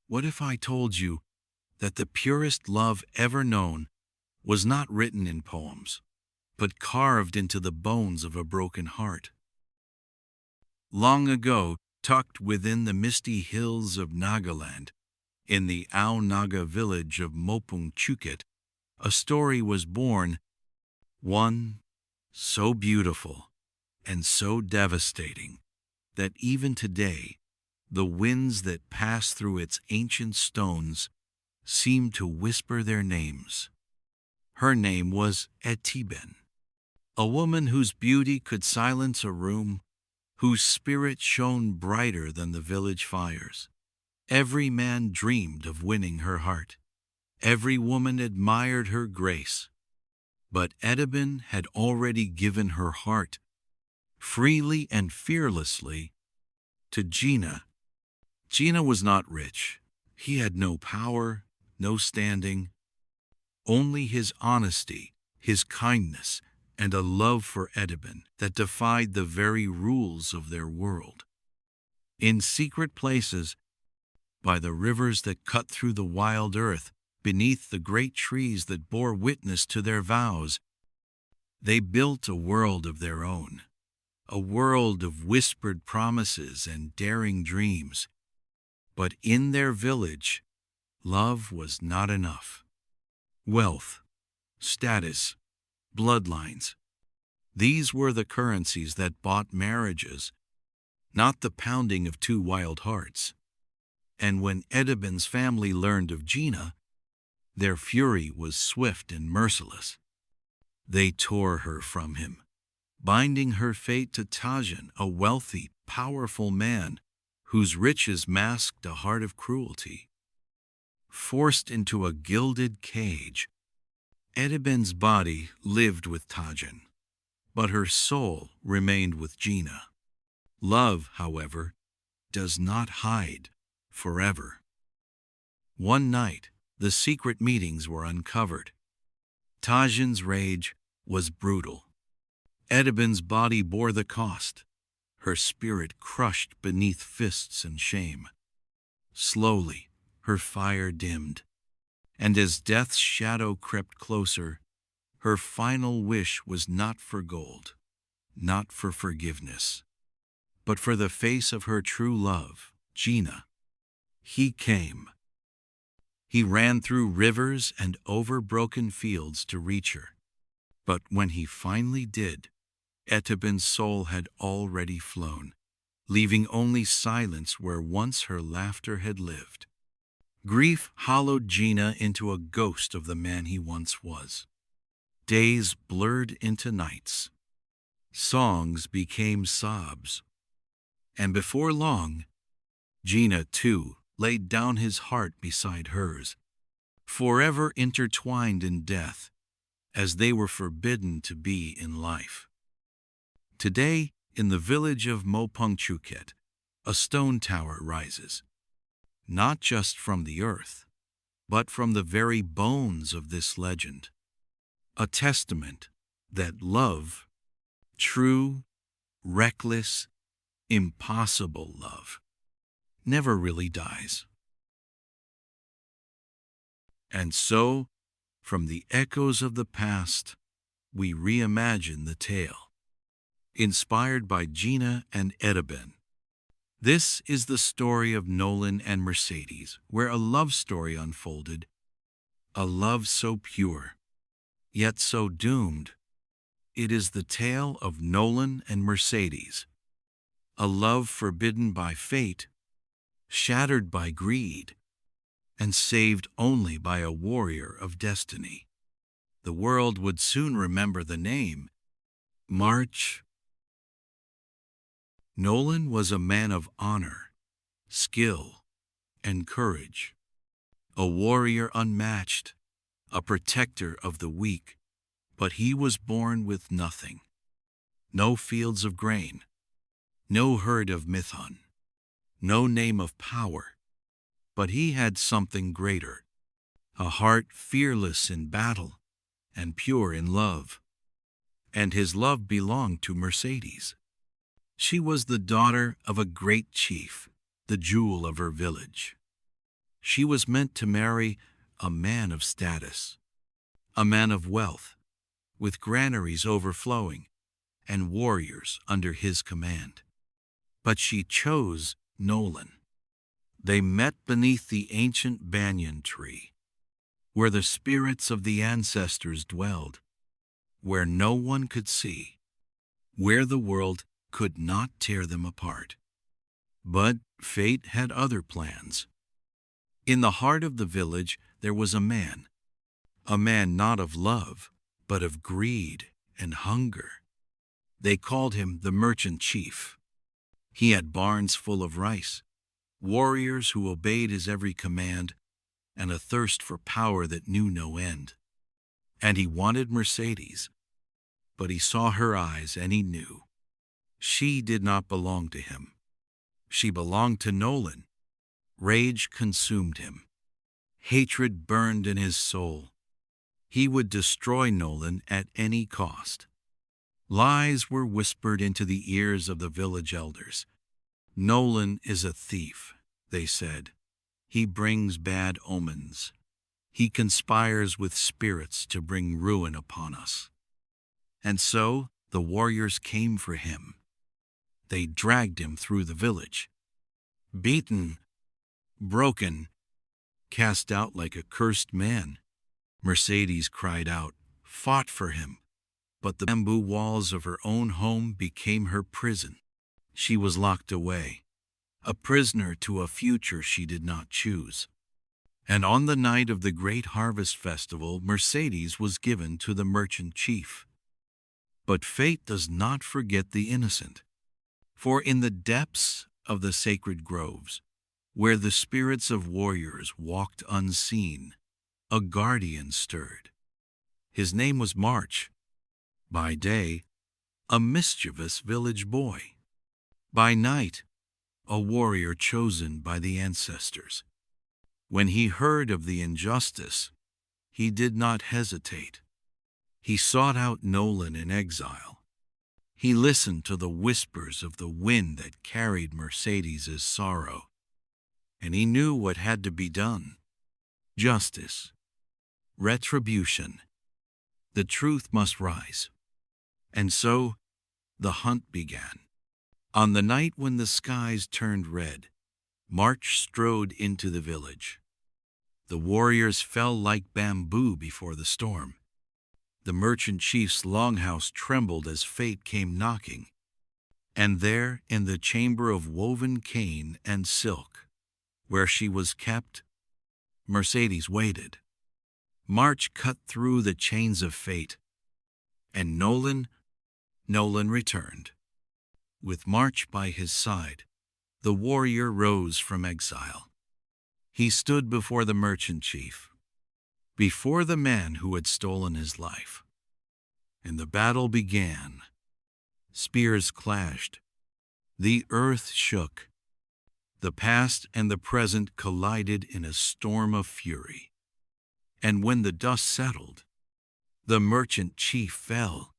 What if I told you that the purest love ever known was not written in poems, but carved into the bones of a broken heart? Long ago, tucked within the misty hills of Nagaland, in the Naga village of Mopung Chukit, a story was born, one so beautiful and so devastating that even today, the winds that pass through its ancient stones seem to whisper their names. Her name was Etibben, a woman whose beauty could silence a room, whose spirit shone brighter than the village fires. Every man dreamed of winning her heart. Every woman admired her grace. But Etibben had already given her heart, freely and fearlessly, to Gina. Gina was not rich. He had no power, no standing, only his honesty, his kindness, and a love for Etibben that defied the very rules of their world. In secret places, by the rivers that cut through the wild earth, beneath the great trees that bore witness to their vows, they built a world of their own, a world of whispered promises and daring dreams. But in their village, love was not enough. Wealth, status, bloodlines, these were the currencies that bought marriages, not the pounding of two wild hearts. And when Etibben's family learned of Gina, their fury was swift and merciless. They tore her from him, binding her fate to Tajan, a wealthy, powerful man whose riches masked a heart of cruelty. Forced into a gilded cage, Etibben's body lived with Tajan, but her soul remained with Gina. Love, however, does not hide forever. One night, the secret meetings were uncovered. Tajan's rage was brutal. Etibben's body bore the cost, her spirit crushed beneath fists and shame. Slowly, her fire dimmed, and as death's shadow crept closer, her final wish was not for gold, not for forgiveness, but for the face of her true love, Gina. He came. He ran through rivers and over broken fields to reach her. But when he finally did, Etibben's soul had already flown, leaving only silence where once her laughter had lived. Grief hollowed Gina into a ghost of the man he once was. Days blurred into nights. Songs became sobs. And before long, Gina, too, laid down his heart beside hers, forever intertwined in death, as they were forbidden to be in life. Today, in the village of Mopungchuket, a stone tower rises, not just from the earth, but from the very bones of this legend, a testament that love, true, reckless, impossible love, never really dies. And so, from the echoes of the past, we reimagine the tale, inspired by Jina and Etiben. This is the story of Nolan and Mercedes, where a love story unfolded, a love so pure, yet so doomed. It is the tale of Nolan and Mercedes, a love forbidden by fate, shattered by greed, and saved only by a warrior of destiny. The world would soon remember the name, March. Nolan was a man of honor, skill, and courage, a warrior unmatched, a protector of the weak, but he was born with nothing. No fields of grain, no herd of Mithon, no name of power, but he had something greater, a heart fearless in battle and pure in love. And his love belonged to Mercedes. She was the daughter of a great chief, the jewel of her village. She was meant to marry a man of status, a man of wealth, with granaries overflowing and warriors under his command. But she chose Nolan. They met beneath the ancient banyan tree, where the spirits of the ancestors dwelled, where no one could see, where the world could not tear them apart. But fate had other plans. In the heart of the village there was a man not of love, but of greed and hunger. They called him the merchant chief. He had barns full of rice, warriors who obeyed his every command, and a thirst for power that knew no end. And he wanted Mercedes, but he saw her eyes and he knew. She did not belong to him. She belonged to Nolan. Rage consumed him. Hatred burned in his soul. He would destroy Nolan at any cost. Lies were whispered into the ears of the village elders. Nolan is a thief, they said. He brings bad omens. He conspires with spirits to bring ruin upon us. And so the warriors came for him. They dragged him through the village. Beaten, broken, cast out like a cursed man. Mercedes cried out, fought for him, but the bamboo walls of her own home became her prison. She was locked away, a prisoner to a future she did not choose. And on the night of the great harvest festival, Mercedes was given to the merchant chief. But fate does not forget the innocent. For in the depths of the sacred groves, where the spirits of warriors walked unseen, a guardian stirred. His name was March. By day, a mischievous village boy. By night, a warrior chosen by the ancestors. When he heard of the injustice, he did not hesitate. He sought out Nolan in exile. He listened to the whispers of the wind that carried Mercedes' sorrow, and he knew what had to be done. Justice, retribution, the truth must rise. And so the hunt began. On the night when the skies turned red, March strode into the village. The warriors fell like bamboo before the storm. The merchant chief's longhouse trembled as fate came knocking. And there, in the chamber of woven cane and silk, where she was kept, Mercedes waited. March cut through the chains of fate, and Nolan returned. With March by his side, the warrior rose from exile. He stood before the merchant chief, before the man who had stolen his life. And the battle began. Spears clashed. The earth shook. The past and the present collided in a storm of fury. And when the dust settled, the merchant chief fell.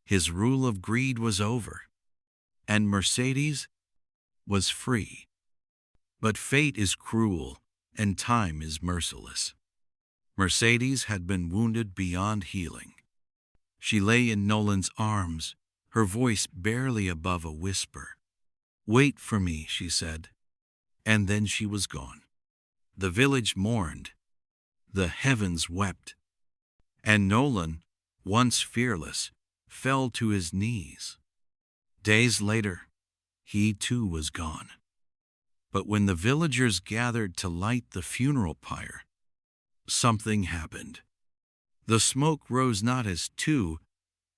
His rule of greed was over, and Mercedes was free. But fate is cruel, and time is merciless. Mercedes had been wounded beyond healing. She lay in Nolan's arms, her voice barely above a whisper. "Wait for me," she said. And then she was gone. The village mourned. The heavens wept. And Nolan, once fearless, fell to his knees. Days later, he too was gone. But when the villagers gathered to light the funeral pyre, something happened. The smoke rose not as two,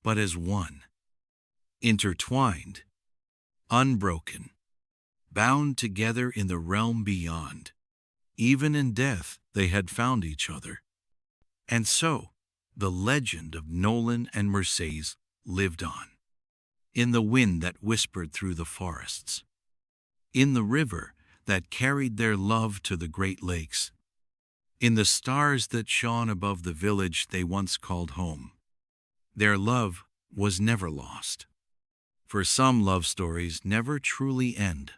but as one. Intertwined, unbroken, bound together in the realm beyond. Even in death they had found each other. And so, the legend of Nolan and Mercedes lived on. In the wind that whispered through the forests. In the river that carried their love to the great lakes. In the stars that shone above the village they once called home. Their love was never lost. For some love stories never truly end.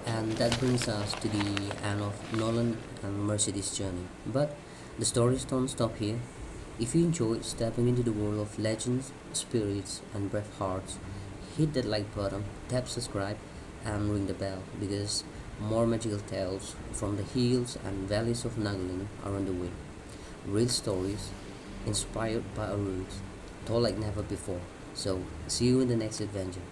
And that brings us to the end of Nolan and Mercedes' journey. But the stories don't stop here. If you enjoyed stepping into the world of legends, spirits, and brave hearts, hit that like button, tap subscribe, and ring the bell because more magical tales from the hills and valleys of Nagaland are on the way. Real stories, inspired by our roots, told like never before. So, see you in the next adventure.